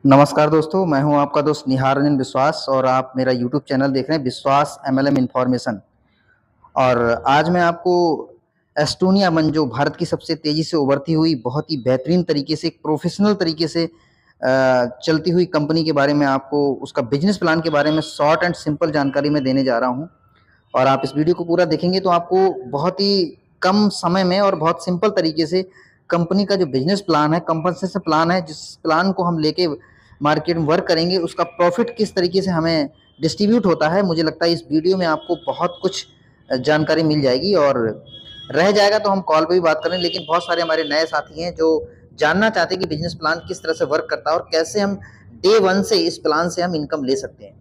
नमस्कार दोस्तों, मैं हूं आपका दोस्त निहार रंजन विश्वास और आप मेरा यूट्यूब चैनल देख रहे हैं विश्वास एमएलएम इन्फॉर्मेशन। और आज मैं आपको एस्टोनिया वन जो भारत की सबसे तेज़ी से उभरती हुई बहुत ही बेहतरीन तरीके से एक प्रोफेशनल तरीके से चलती हुई कंपनी के बारे में आपको उसका बिजनेस प्लान के बारे में शॉर्ट एंड सिंपल जानकारी मैं देने जा रहा हूं। और आप इस वीडियो को पूरा देखेंगे तो आपको बहुत ही कम समय में और बहुत सिंपल तरीके से कंपनी का जो बिजनेस प्लान है, कंपनसेशन प्लान है, जिस प्लान को हम लेके मार्केट में वर्क करेंगे, उसका प्रॉफिट किस तरीके से हमें डिस्ट्रीब्यूट होता है, मुझे लगता है इस वीडियो में आपको बहुत कुछ जानकारी मिल जाएगी। और रह जाएगा तो हम कॉल पे भी बात करें, लेकिन बहुत सारे हमारे नए साथी हैं जो जानना चाहते हैं कि बिजनेस प्लान किस तरह से वर्क करता है और कैसे हम डे वन से इस प्लान से हम इनकम ले सकते हैं।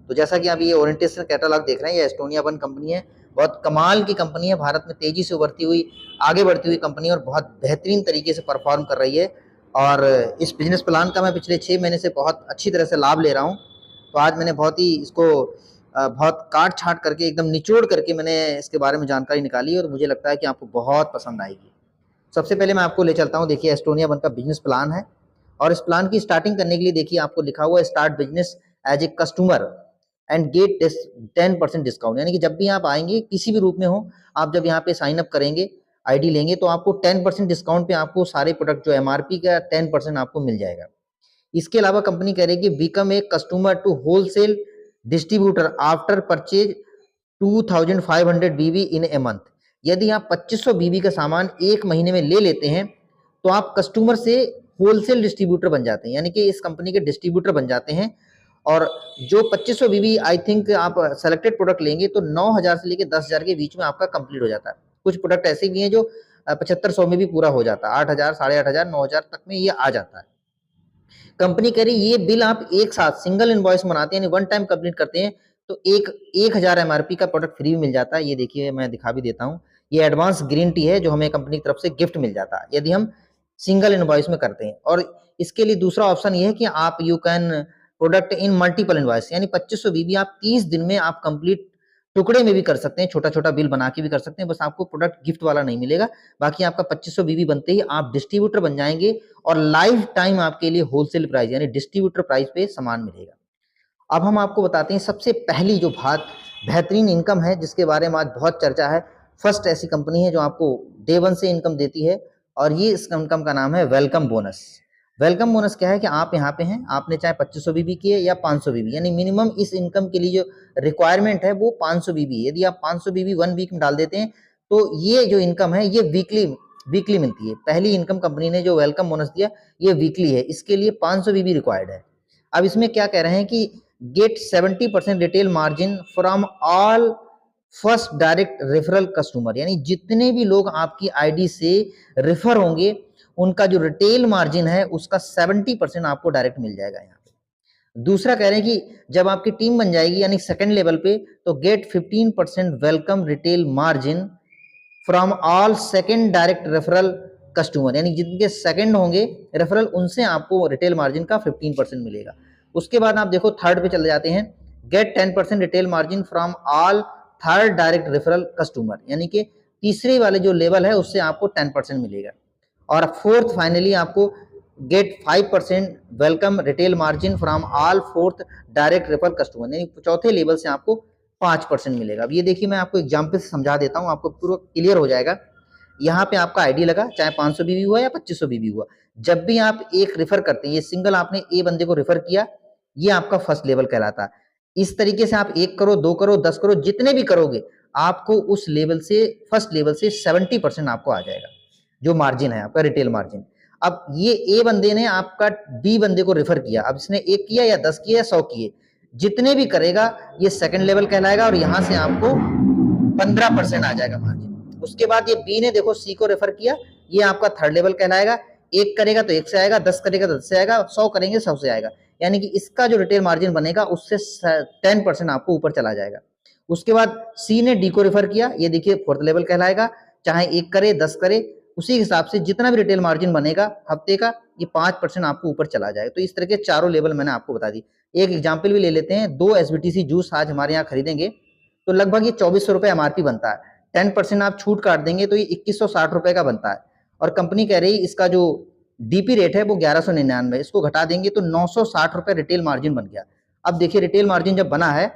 तो जैसा कि आप ये ओरिएंटेशन कैटलॉग देख रहे हैं, ये एस्टोनिया वन कंपनी है। बहुत कमाल की कंपनी है, भारत में तेजी से उभरती हुई, आगे बढ़ती हुई कंपनी है और बहुत बेहतरीन तरीके से परफॉर्म कर रही है। और इस बिजनेस प्लान का मैं पिछले 6 महीने से बहुत अच्छी तरह से लाभ ले रहा हूँ। तो आज मैंने बहुत ही इसको बहुत काट छाट करके एकदम निचोड़ करके मैंने इसके बारे में जानकारी निकाली और मुझे लगता है कि आपको बहुत पसंद आएगी। सबसे पहले मैं आपको ले चलता हूँ, देखिए एस्टोनिया वन का बिजनेस प्लान है। और इस प्लान की स्टार्टिंग करने के लिए देखिए आपको लिखा हुआ है start business as a customer and get 10% discount. यानी कि जब भी आप आएंगे किसी भी रूप में हो, आप जब यहाँ पे साइन अप करेंगे, आईडी लेंगे, तो आपको 10% डिस्काउंट पे आपको सारे प्रोडक्ट जो एमआरपी का 10% आपको मिल जाएगा। इसके अलावा कंपनी कह रही है कि become a customer to wholesale distributor after purchase 2500 BB in a month. यदि आप 2500 बीबी का सामान एक महीने में ले लेते हैं तो आप कस्टमर से होलसेल डिस्ट्रीब्यूटर बन जाते हैं, यानी कि इस कंपनी के डिस्ट्रीब्यूटर बन जाते हैं। और जो 2500 बीबी आई थिंक आप सेलेक्टेड प्रोडक्ट लेंगे तो 9000 से लेकर 10,000 के बीच में आपका कंप्लीट हो जाता है। कुछ प्रोडक्ट ऐसे भी हैं जो 7500 में भी पूरा हो जाता है, 8000, 8500, 9000 तक में ये आ जाता है। कंपनी कह रही ये बिल आप एक साथ सिंगल इनवॉइस बनाते हैं, यानी वन टाइम कंप्लीट करते हैं तो 1000 एमआरपी का प्रोडक्ट फ्री मिल जाता है। ये देखिए मैं दिखा भी देता हूँ, ये एडवांस ग्रीन टी है जो हमें कंपनी की तरफ से गिफ्ट मिल जाता है यदि हम सिंगल इनवॉइस में करते हैं। और इसके लिए दूसरा ऑप्शन ये है कि आप you can product in multiple invoice, यानी 2500 बीबी आप 30 दिन में आप कंप्लीट टुकड़े में भी कर सकते हैं, छोटा छोटा बिल बना के भी कर सकते हैं, बस आपको प्रोडक्ट गिफ्ट वाला नहीं मिलेगा। बाकी आपका 2500 बीबी बनते ही आप डिस्ट्रीब्यूटर बन जाएंगे और लाइफ टाइम आपके लिए होलसेल प्राइस यानी डिस्ट्रीब्यूटर प्राइस पे सामान मिलेगा। अब हम आपको बताते हैं सबसे पहली जो बात बेहतरीन इनकम है जिसके बारे में आज बहुत चर्चा है। फर्स्ट ऐसी कंपनी है जो आपको डे वन से इनकम देती है और ये इस इनकम का नाम है वेलकम बोनस। वेलकम बोनस क्या है कि आप यहाँ पे हैं, आपने चाहे 2500 बीबी की है या 500 बीबी, यानी मिनिमम इस इनकम के लिए जो रिक्वायरमेंट है वो 500 बीबी। यदि आप 500 बीबी 1 वीक में डाल देते हैं तो ये जो इनकम है ये वीकली मिलती है। पहली इनकम कंपनी ने जो वेलकम बोनस दिया ये वीकली है, इसके लिए 500 बीबी रिक्वायर्ड है। अब इसमें क्या कह रहे हैं कि get 70% retail margin from all first direct referral customer, यानी जितने भी लोग आपकी आईडी से रेफर होंगे उनका जो रिटेल मार्जिन है उसका 70% आपको डायरेक्ट मिल जाएगा यहाँ पे। दूसरा कह रहे हैं कि जब आपकी टीम बन जाएगी यानी सेकंड लेवल पे तो get 15% welcome retail margin from all second direct referral customer, यानी जिनके सेकंड होंगे रेफरल उनसे आपको रिटेल मार्जिन का 15% मिलेगा। उसके बाद आप देखो थर्ड पे चले जाते हैं, get 10% retail margin from all third direct referral customer, यानी कि तीसरे वाले जो लेवल है उससे आपको 10% मिलेगा। और फोर्थ फाइनली आपको get 5% welcome retail margin from all fourth direct referral customer, यानी चौथे लेवल से आपको 5% मिलेगा। अब ये देखिए मैं आपको एग्जाम्पल से समझा देता हूँ, आपको पूरा क्लियर हो जाएगा। यहाँ पे आपका आईडी लगा, चाहे 500 बीबी हुआ या 2500 बीबी हुआ, जब भी आप एक रेफर करते हैं, ये सिंगल आपने ए बंदे को रेफर किया, ये आपका फर्स्ट लेवल कहलाता है। इस तरीके से आप 1 करो, 2 करो, 10 करो, जितने भी करोगे आपको उस लेवल से फर्स्ट लेवल से 70% आपको आ जाएगा जो मार्जिन है आपका रिटेल मार्जिन। अब ये ए बंदे ने आपका बी बंदे को रेफर किया, अब इसने 1 किया या 10 किया या 100 किए, जितने भी करेगा ये सेकंड लेवल कहलाएगा और यहाँ से आपको 15% आ जाएगा मार्जिन। उसके बाद ये बी ने देखो सी को रेफर किया, ये आपका थर्ड लेवल कहलाएगा। 1 करेगा तो 1 से आएगा, 10 करेगा तो 10 से आएगा, 100 करेंगे 100 से आएगा, यानी कि इसका जो रिटेल मार्जिन बनेगा उससे 10% आपको ऊपर चला जाएगा। उसके बाद सी ने डी को रेफर किया, ये देखिए फोर्थ लेवल कहलाएगा, चाहे 1 करे 10 करे, उसी हिसाब से जितना भी रिटेल मार्जिन बनेगा हफ्ते का ये 5% आपको ऊपर चला जाएगा। तो इस तरह के चारों लेवल मैंने आपको बता दी। एक एग्जाम्पल भी ले लेते हैं, 2 एसबीटीसी जूस आज हमारे यहाँ खरीदेंगे तो लगभग ये 2400 रुपए एमआरपी बनता है, 10% आप छूट काट देंगे तो ये 2160 रुपए का बनता है। और कंपनी कह रही इसका जो डीपी रेट है वो 1199, इसको घटा देंगे तो 960 रुपये रिटेल मार्जिन बन गया। अब देखिए रिटेल मार्जिन जब बना है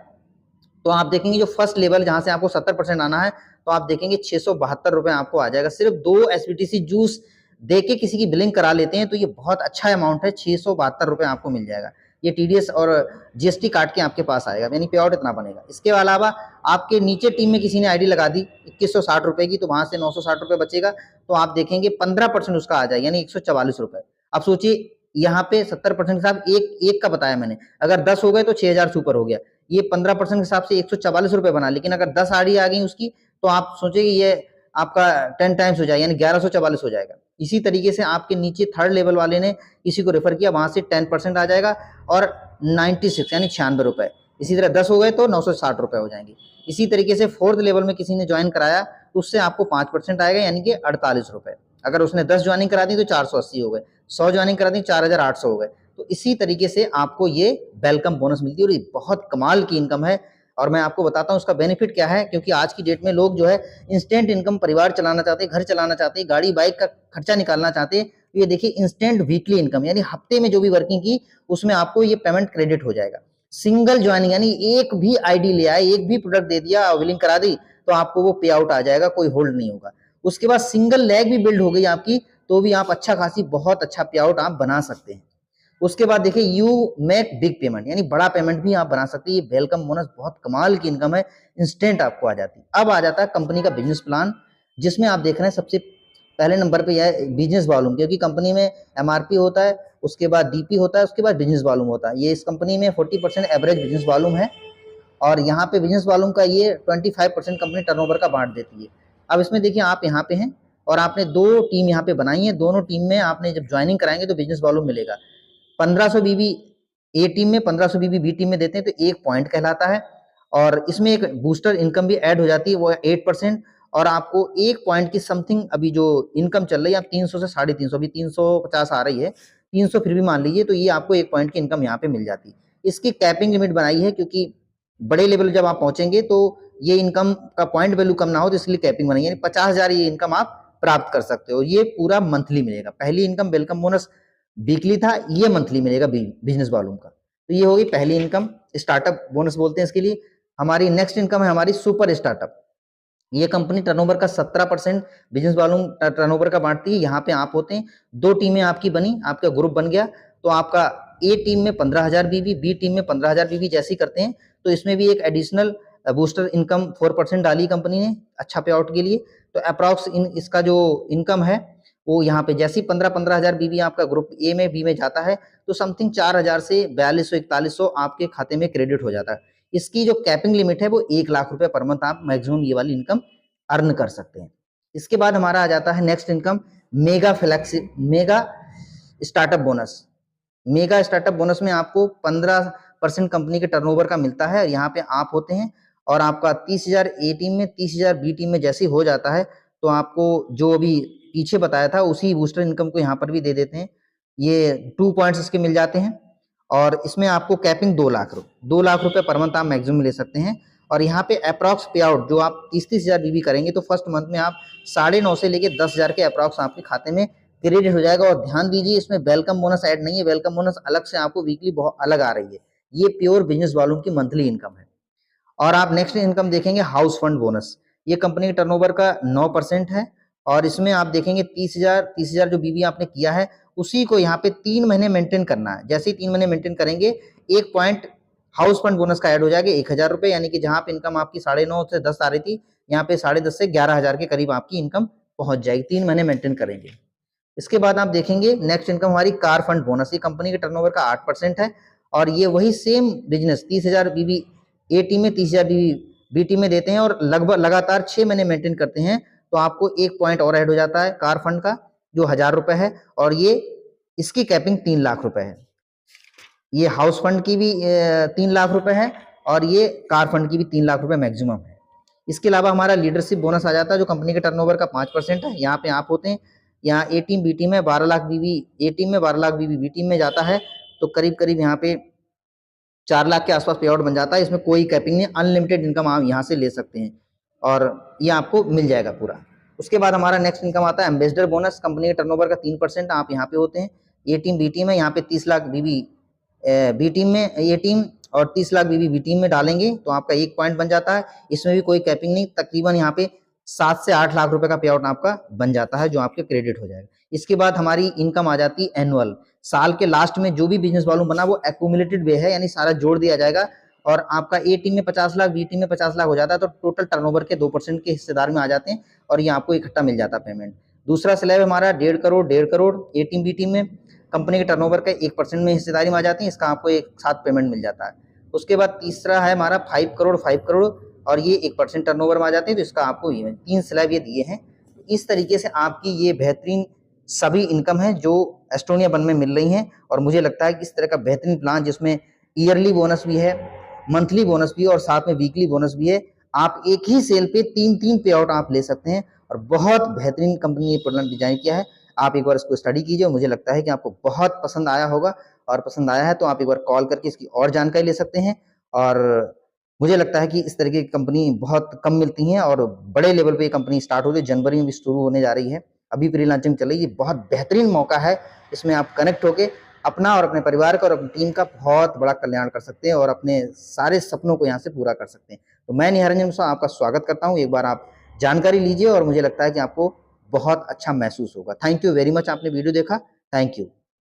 तो आप देखेंगे जो फर्स्ट लेवल जहां से आपको 70% आना है तो आप देखेंगे 672 रुपये आपको आ जाएगा। सिर्फ 2 एसबीटीसी जूस दे के किसी की बिलिंग करा लेते हैं तो ये बहुत अच्छा अमाउंट है, 672 रुपये आपको मिल जाएगा। ये टीडीएस और जीएसटी काट के आपके पास आएगा, यानी पे आउट इतना बनेगा। इसके अलावा आपके नीचे टीम में किसी ने आईडी लगा दी 2160 रुपये की, तो वहां से 960 रुपये बचेगा, तो आप देखेंगे 15% उसका आ जाएगा, यानी 144 रुपये। अब सोचिए यहाँ पे 70% के साथ एक का बताया मैंने, अगर 10 हो गए तो 6000 से ऊपर हो गया, ये 15% के हिसाब से 144 रुपये बना। लेकिन अगर 10 आईडी आ गई उसकी तो आप सोचेंगे ये आपका 10 टाइम्स हो जाएगा, यानी 1144 हो जाएगा। इसी तरीके से आपके नीचे थर्ड लेवल वाले ने किसी को रेफर किया, वहां से 10% आ जाएगा और 96 यानी 96 रुपये। इसी तरह 10 हो गए तो 960 रुपये हो जाएंगे। इसी तरीके से फोर्थ लेवल में किसी ने ज्वाइन कराया तो उससे आपको 5% आएगा, यानी कि 48 रुपये। अगर उसने 10 ज्वाइनिंग करा दी तो 480 हो गए, 100 ज्वाइनिंग करा दी 4800 हो गए। तो इसी तरीके से आपको ये वेलकम बोनस मिलती है और ये बहुत कमाल की इनकम है। और मैं आपको बताता हूँ उसका बेनिफिट क्या है, क्योंकि आज की डेट में लोग जो है इंस्टेंट इनकम, परिवार चलाना चाहते हैं, घर चलाना चाहते हैं, गाड़ी बाइक का खर्चा निकालना चाहते हैं, तो ये देखिए इंस्टेंट वीकली इनकम, यानी हफ्ते में जो भी वर्किंग की उसमें आपको ये पेमेंट क्रेडिट हो जाएगा। सिंगल ज्वाइनिंग, यानी एक भी आईडी ले आए, एक भी प्रोडक्ट दे दिया, बिलिंग करा दी, तो आपको वो पे आउट आ जाएगा, कोई होल्ड नहीं होगा। उसके बाद सिंगल लेग भी बिल्ड हो गई आपकी, तो भी आप अच्छा खासी बहुत अच्छा पे आउट आप बना सकते हैं। उसके बाद देखिए यू मेक बिग पेमेंट, यानी बड़ा पेमेंट भी आप बना सकते हैं। ये वेलकम बोनस बहुत कमाल की इनकम है, इंस्टेंट आपको आ जाती है। अब आ जाता है कंपनी का बिजनेस प्लान, जिसमें आप देख रहे हैं सबसे पहले नंबर पे यह है बिजनेस वॉल्यूम, क्योंकि कंपनी में एमआरपी होता है, उसके बाद डीपी होता है, उसके बाद बिजनेस वॉल्यूम होता है। ये इस कंपनी में 40% एवरेज बिजनेस वॉल्यूम है और यहाँ पे बिजनेस वॉल्यूम का ये 25% कंपनी टर्नओवर का बांट देती है। अब इसमें देखिए आप यहाँ पे हैं और आपने 2 टीम यहाँ पे बनाई है, दोनों टीम में आपने जब ज्वाइनिंग कराएंगे तो बिजनेस वॉल्यूम मिलेगा। 1500 बीबी ए टीम में, 1500 बीबी बी टीम में देते हैं तो 1 पॉइंट कहलाता है। और इसमें एक बूस्टर इनकम भी ऐड हो जाती है, वो है 8%। और आपको 1 पॉइंट की समथिंग अभी जो इनकम चल रही है, आप 300 से 350, अभी 350 आ रही है, 300 फिर भी मान लीजिए, तो ये आपको 1 पॉइंट की इनकम यहाँ पे मिल जाती है। इसकी कैपिंग लिमिट बनाई है, क्योंकि बड़े लेवल जब आप पहुंचेंगे तो ये इनकम का पॉइंट वैल्यू कम ना हो, तो इसलिए कैपिंग बनाई है, यानी 50,000 ये इनकम आप प्राप्त कर सकते हो। ये पूरा मंथली मिलेगा। पहली इनकम वेलकम बोनस वीकली था, ये मंथली मिलेगा बिजनेस वॉल्यूम का। तो ये होगी पहली इनकम, स्टार्टअप बोनस बोलते हैं इसके लिए। हमारी नेक्स्ट इनकम है हमारी सुपर स्टार्टअप। ये कंपनी टर्नओवर का 17% बिजनेस वॉल्यूम टर्नओवर का बांटती है। यहाँ पे आप होते हैं, 2 टीमें आपकी बनी, आपका ग्रुप बन गया, तो आपका ए टीम में 15,000 बीबी, बी टीम में 15,000 बीबी जैसी करते हैं, तो इसमें भी एक एडिशनल बूस्टर इनकम 4% डाली कंपनी ने अच्छा पे आउट के लिए। तो अप्रॉक्स इसका जो इनकम है वो यहाँ पे जैसी 15,000 बीबी आपका ग्रुप ए में, बी में जाता है, तो समथिंग 4,000 से 4200 4100 आपके खाते में क्रेडिट हो जाता है। इसकी जो कैपिंग लिमिट है वो 1 लाख रुपए पर मंथ आप मैक्सिमम ये वाली इनकम अर्न कर सकते हैं। इसके बाद हमारा आ जाता है next income mega startup bonus. Mega startup bonus में आपको 15% कंपनी के टर्नओवर का मिलता है। यहाँ पे आप होते हैं और आपका 30,000 ए टीम में, 30,000 बी टीम में जैसे हो जाता है, तो आपको जो अभी पीछे बताया था उसी बूस्टर इनकम को यहाँ पर भी दे देते हैं। ये 2 पॉइंट्स इसके मिल जाते हैं और इसमें आपको कैपिंग 2 लाख रुपए पर मंथ आप मैक्सिमम ले सकते हैं। और यहाँ पे अप्रॉक्स पे आउट जो आप 30,000 बीबी करेंगे तो फर्स्ट मंथ में आप 9.5 से लेके 10,000 के अप्रॉक्स आपके खाते में क्रेडिट हो जाएगा। और ध्यान दीजिए इसमें वेलकम बोनस ऐड नहीं है, वेलकम बोनस अलग से आपको वीकली बहुत अलग आ रही है। ये प्योर बिजनेस वॉल्यूम की मंथली इनकम है। और आप नेक्स्ट इनकम देखेंगे हाउस फंड बोनस। ये कंपनी के टर्नओवर का 9% है और इसमें आप देखेंगे 30,000 जो बीबी आपने किया है उसी को यहाँ पे 3 महीने मेंटेन करना है। जैसे ही 3 महीने मेंटेन करेंगे 1 पॉइंट हाउस फंड बोनस का ऐड हो जाएगा 1,000 रुपए, यानी कि जहां पे इनकम आपकी 9.5 से 10 आ रही थी, यहाँ पे 10.5 से 11,000 के करीब आपकी इनकम पहुंच जाएगी। 3 महीने मेंटेन करेंगे। इसके बाद आप देखेंगे नेक्स्ट इनकम हमारी कार फंड बोनस। ये कंपनी के टर्नओवर का 8% है और ये वही सेम बिजनेस 30,000 बीबी ए टीम में, 30,000 बीबी बी टीम में देते हैं और लगभग लगातार 6 महीने मेंटेन करते हैं, तो आपको 1 पॉइंट और ऐड हो जाता है कार फंड का जो 1,000 रुपए है और ये इसकी कैपिंग 3 लाख रुपए है। ये हाउस फंड की भी 3 लाख रुपए है और ये कार फंड की भी 3 लाख रुपए मैक्सिमम है। इसके अलावा हमारा लीडरशिप बोनस आ जाता है जो कंपनी के टर्नओवर का 5% है। यहाँ पे आप होते हैं, यहाँ ए टीम बी टीम में 12 लाख बीबी ए टीम में, 12 लाख बीबी बी टीम में जाता है, तो करीब करीब यहाँ पे 4 लाख के आसपास पे आउट बन जाता है। इसमें कोई कैपिंग नहीं, अनलिमिटेड इनकम आप यहाँ से ले सकते हैं और ये आपको मिल जाएगा पूरा। उसके बाद हमारा नेक्स्ट इनकम आता है एम्बेसडर बोनस। कंपनी के टर्नओवर का 3% आप यहाँ पे होते हैं। ए टीम बी टीम है, यहाँ पे 30 लाख बीबी बी टीम में ए टीम और 30 लाख बीबी बी टीम में डालेंगे तो आपका 1 पॉइंट बन जाता है। इसमें भी कोई कैपिंग नहीं, तकरीबन यहाँ पे 7 से 8 लाख रुपए का पे आउट आपका बन जाता है जो आपके क्रेडिट हो जाएगा। इसके बाद हमारी इनकम आ जाती है एनुअल। साल के लास्ट में जो भी बिजनेस वॉल्यूम बना वो एक्यूमुलेटेड वे है, यानी सारा जोड़ दिया जाएगा और आपका ए टीम में 50 लाख बी टीम में 50 लाख हो जाता है, तो टोटल टर्नओवर के 2% के हिस्सेदार में आ जाते हैं और ये आपको इकट्ठा मिल जाता है पेमेंट। दूसरा स्लैब हमारा 1.5 करोड़ ए टीम बी टीम में कंपनी के टर्नओवर का 1% में हिस्सेदारी में आ जाती है, इसका आपको एक साथ पेमेंट मिल जाता है। उसके बाद तीसरा है हमारा 5 करोड़ और ये 1% टर्नओवर में आ जाते हैं, तो इसका आपको 3 स्लैब ये दिए हैं। इस तरीके से आपकी ये बेहतरीन सभी इनकम है जो एस्टोनिया वन में मिल रही हैं और मुझे लगता है कि इस तरह का बेहतरीन प्लान जिसमें ईयरली बोनस भी है, मंथली बोनस भी है और साथ में वीकली बोनस भी है, आप एक ही सेल पे 3 पे आउट आप ले सकते हैं और बहुत बेहतरीन कंपनी ने प्लान डिजाइन किया है। आप एक बार इसको स्टडी कीजिए, मुझे लगता है कि आपको बहुत पसंद आया होगा और पसंद आया है तो आप एक बार कॉल करके इसकी और जानकारी ले सकते हैं। और मुझे लगता है कि इस तरह की कंपनी बहुत कम मिलती हैं और बड़े लेवल पे ये कंपनी स्टार्ट होती है, जनवरी में भी शुरू होने जा रही है, अभी प्री लॉन्चिंग चल रही है। बहुत बेहतरीन मौका है, इसमें आप कनेक्ट होके अपना और अपने परिवार का और अपनी टीम का बहुत बड़ा कल्याण कर सकते हैं और अपने सारे सपनों को यहाँ से पूरा कर सकते हैं। तो मैं निहारंजन मिश्रा आपका स्वागत करता हूँ, एक बार आप जानकारी लीजिए और मुझे लगता है कि आपको बहुत अच्छा महसूस होगा। थैंक यू वेरी मच, आपने वीडियो देखा, थैंक यू।